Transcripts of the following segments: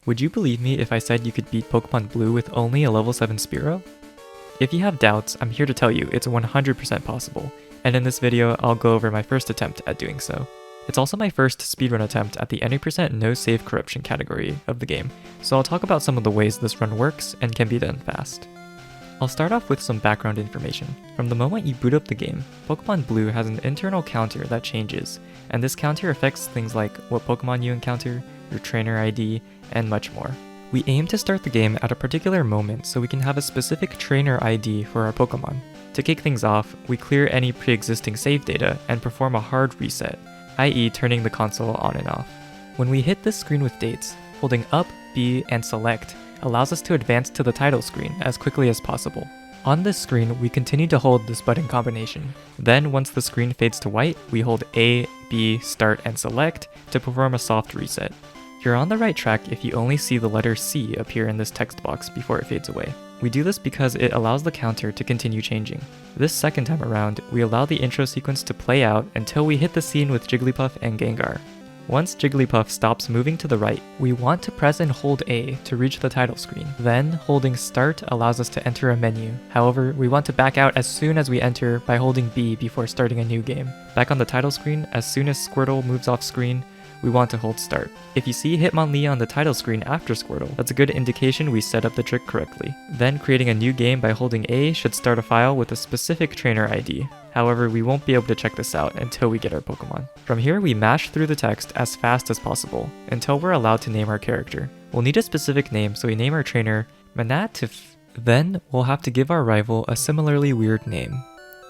Would you believe me if I said you could beat Pokemon Blue with only a level 7 Spearow? If you have doubts, I'm here to tell you it's 100% possible, and in this video I'll go over my first attempt at doing so. It's also my first speedrun attempt at the any percent no save corruption category of the game, so I'll talk about some of the ways this run works and can be done fast. I'll start off with some background information. From the moment you boot up the game, Pokemon Blue has an internal counter that changes, and this counter affects things like what Pokemon you encounter, your trainer ID, and much more. We aim to start the game at a particular moment so we can have a specific trainer ID for our Pokemon. To kick things off, we clear any pre-existing save data and perform a hard reset, i.e. turning the console on and off. When we hit this screen with dates, holding up, B, and select allows us to advance to the title screen as quickly as possible. On this screen, we continue to hold this button combination. Then, once the screen fades to white, we hold A, B, start, and select to perform a soft reset. You're on the right track if you only see the letter C appear in this text box before it fades away. We do this because it allows the counter to continue changing. This second time around, we allow the intro sequence to play out until we hit the scene with Jigglypuff and Gengar. Once Jigglypuff stops moving to the right, we want to press and hold A to reach the title screen. Then, holding Start allows us to enter a menu. However, we want to back out as soon as we enter by holding B before starting a new game. Back on the title screen, as soon as Squirtle moves off screen, we want to hold Start. If you see Hitmonlee on the title screen after Squirtle, that's a good indication we set up the trick correctly. Then creating a new game by holding A should start a file with a specific trainer ID. However, we won't be able to check this out until we get our Pokemon. From here, we mash through the text as fast as possible until we're allowed to name our character. We'll need a specific name, so we name our trainer Manatif. Then we'll have to give our rival a similarly weird name,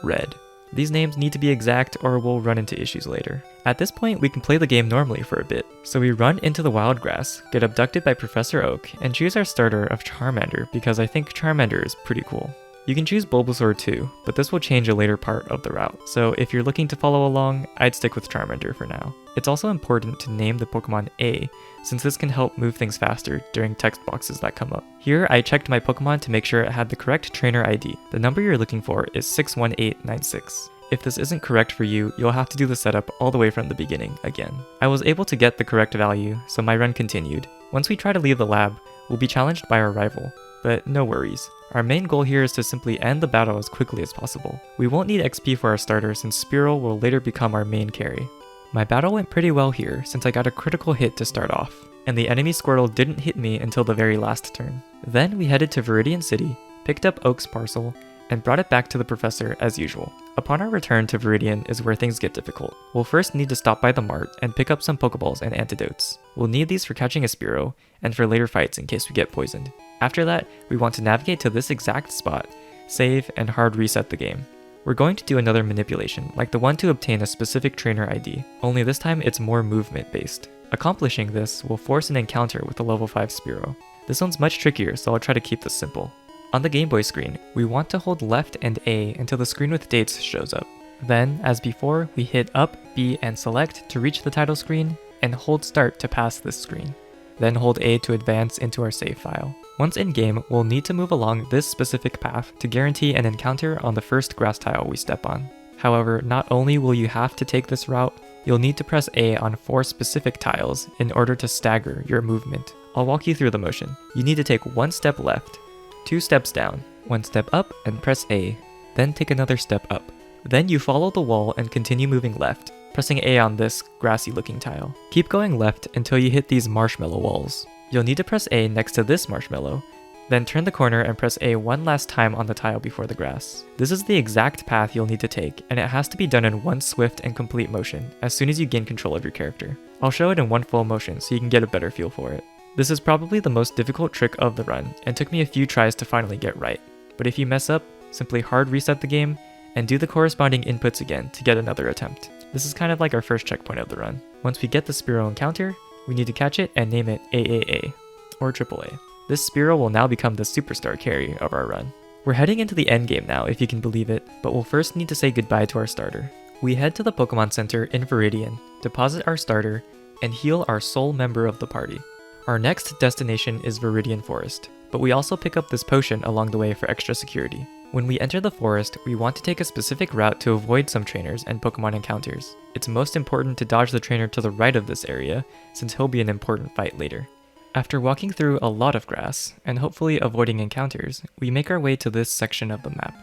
Red. These names need to be exact or we'll run into issues later. At this point, we can play the game normally for a bit. So we run into the wild grass, get abducted by Professor Oak, and choose our starter of Charmander because I think Charmander is pretty cool. You can choose Bulbasaur too, but this will change a later part of the route, so if you're looking to follow along, I'd stick with Charmander for now. It's also important to name the Pokemon A, since this can help move things faster during text boxes that come up. Here, I checked my Pokemon to make sure it had the correct trainer ID. The number you're looking for is 61896. If this isn't correct for you, you'll have to do the setup all the way from the beginning again. I was able to get the correct value, so my run continued. Once we try to leave the lab, we'll be challenged by our rival, but no worries. Our main goal here is to simply end the battle as quickly as possible. We won't need XP for our starter since Spearow will later become our main carry. My battle went pretty well here since I got a critical hit to start off, and the enemy Squirtle didn't hit me until the very last turn. Then we headed to Viridian City, picked up Oak's parcel, and brought it back to the professor as usual. Upon our return to Viridian is where things get difficult. We'll first need to stop by the mart and pick up some Pokeballs and antidotes. We'll need these for catching a Spearow and for later fights in case we get poisoned. After that, we want to navigate to this exact spot, save, and hard reset the game. We're going to do another manipulation, like the one to obtain a specific trainer ID, only this time it's more movement based. Accomplishing this will force an encounter with a level 5 Spearow. This one's much trickier, so I'll try to keep this simple. On the Game Boy screen, we want to hold left and A until the screen with dates shows up. Then, as before, we hit up, B, and select to reach the title screen, and hold start to pass this screen. Then hold A to advance into our save file. Once in-game, we'll need to move along this specific path to guarantee an encounter on the first grass tile we step on. However, not only will you have to take this route, you'll need to press A on 4 specific tiles in order to stagger your movement. I'll walk you through the motion. You need to take 1 step left, 2 steps down, 1 step up and press A, then take another step up. Then you follow the wall and continue moving left, pressing A on this grassy looking tile. Keep going left until you hit these marshmallow walls. You'll need to press A next to this marshmallow, then turn the corner and press A one last time on the tile before the grass. This is the exact path you'll need to take, and it has to be done in one swift and complete motion as soon as you gain control of your character. I'll show it in one full motion so you can get a better feel for it. This is probably the most difficult trick of the run, and took me a few tries to finally get right. But if you mess up, simply hard reset the game, and do the corresponding inputs again to get another attempt. This is kind of like our first checkpoint of the run. Once we get the Spearow encounter, we need to catch it and name it AAA, or AAA. This Spearow will now become the superstar carry of our run. We're heading into the endgame now, if you can believe it, but we'll first need to say goodbye to our starter. We head to the Pokemon Center in Viridian, deposit our starter, and heal our sole member of the party. Our next destination is Viridian Forest, but we also pick up this potion along the way for extra security. When we enter the forest, we want to take a specific route to avoid some trainers and Pokemon encounters. It's most important to dodge the trainer to the right of this area, since he'll be an important fight later. After walking through a lot of grass, and hopefully avoiding encounters, we make our way to this section of the map.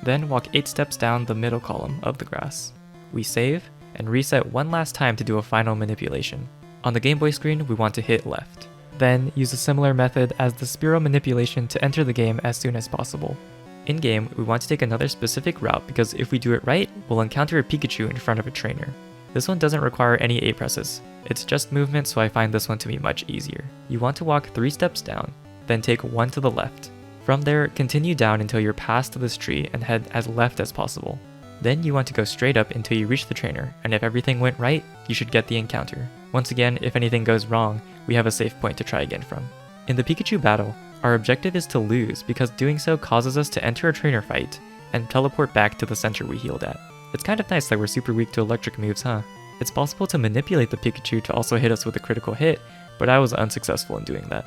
Then walk 8 steps down the middle column of the grass. We save, and reset one last time to do a final manipulation. On the Game Boy screen, we want to hit left. Then use a similar method as the Spearow manipulation to enter the game as soon as possible. In-game, we want to take another specific route because if we do it right, we'll encounter a Pikachu in front of a trainer. This one doesn't require any A presses. It's just movement, so I find this one to be much easier. You want to walk 3 steps down, then take 1 to the left. From there, continue down until you're past this tree and head as left as possible. Then you want to go straight up until you reach the trainer, and if everything went right, you should get the encounter. Once again, if anything goes wrong, we have a safe point to try again from. In the Pikachu battle, our objective is to lose because doing so causes us to enter a trainer fight and teleport back to the center we healed at. It's kind of nice that we're super weak to electric moves, huh? It's possible to manipulate the Pikachu to also hit us with a critical hit, but I was unsuccessful in doing that.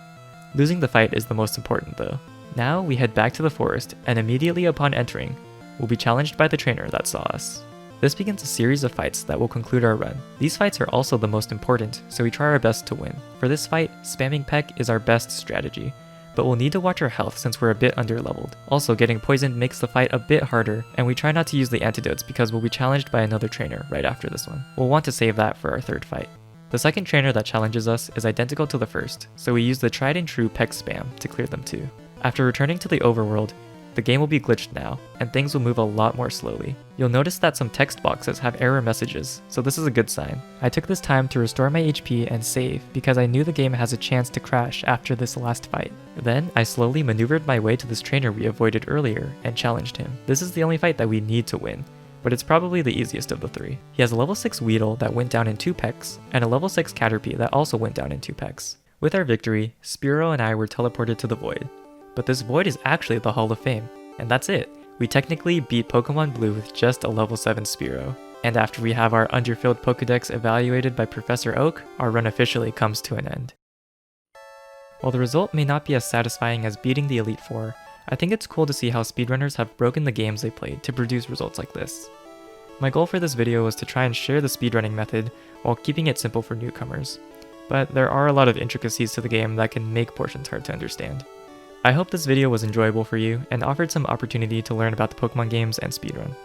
Losing the fight is the most important though. Now we head back to the forest, and immediately upon entering, we'll be challenged by the trainer that saw us. This begins a series of fights that will conclude our run. These fights are also the most important, so we try our best to win. For this fight, spamming Peck is our best strategy, but we'll need to watch our health since we're a bit underleveled. Also, getting poisoned makes the fight a bit harder, and we try not to use the antidotes because we'll be challenged by another trainer right after this one. We'll want to save that for our third fight. The second trainer that challenges us is identical to the first, so we use the tried and true Peck spam to clear them too. After returning to the overworld, the game will be glitched now, and things will move a lot more slowly. You'll notice that some text boxes have error messages, so this is a good sign. I took this time to restore my HP and save because I knew the game has a chance to crash after this last fight. Then, I slowly maneuvered my way to this trainer we avoided earlier and challenged him. This is the only fight that we need to win, but it's probably the easiest of the 3. He has a level 6 Weedle that went down in 2 pecks, and a level 6 Caterpie that also went down in 2 pecks. With our victory, Spearow and I were teleported to the Void. But this Void is actually the Hall of Fame. And that's it. We technically beat Pokemon Blue with just a level 7 Spearow. And after we have our underfilled Pokedex evaluated by Professor Oak, our run officially comes to an end. While the result may not be as satisfying as beating the Elite Four, I think it's cool to see how speedrunners have broken the games they played to produce results like this. My goal for this video was to try and share the speedrunning method while keeping it simple for newcomers. But there are a lot of intricacies to the game that can make portions hard to understand. I hope this video was enjoyable for you and offered some opportunity to learn about the Pokemon games and speedrun.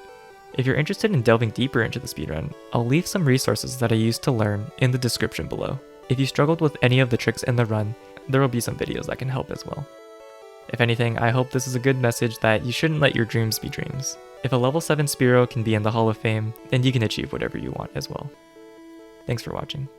If you're interested in delving deeper into the speedrun, I'll leave some resources that I used to learn in the description below. If you struggled with any of the tricks in the run, there will be some videos that can help as well. If anything, I hope this is a good message that you shouldn't let your dreams be dreams. If a level 7 Spearow can be in the Hall of Fame, then you can achieve whatever you want as well. Thanks for watching.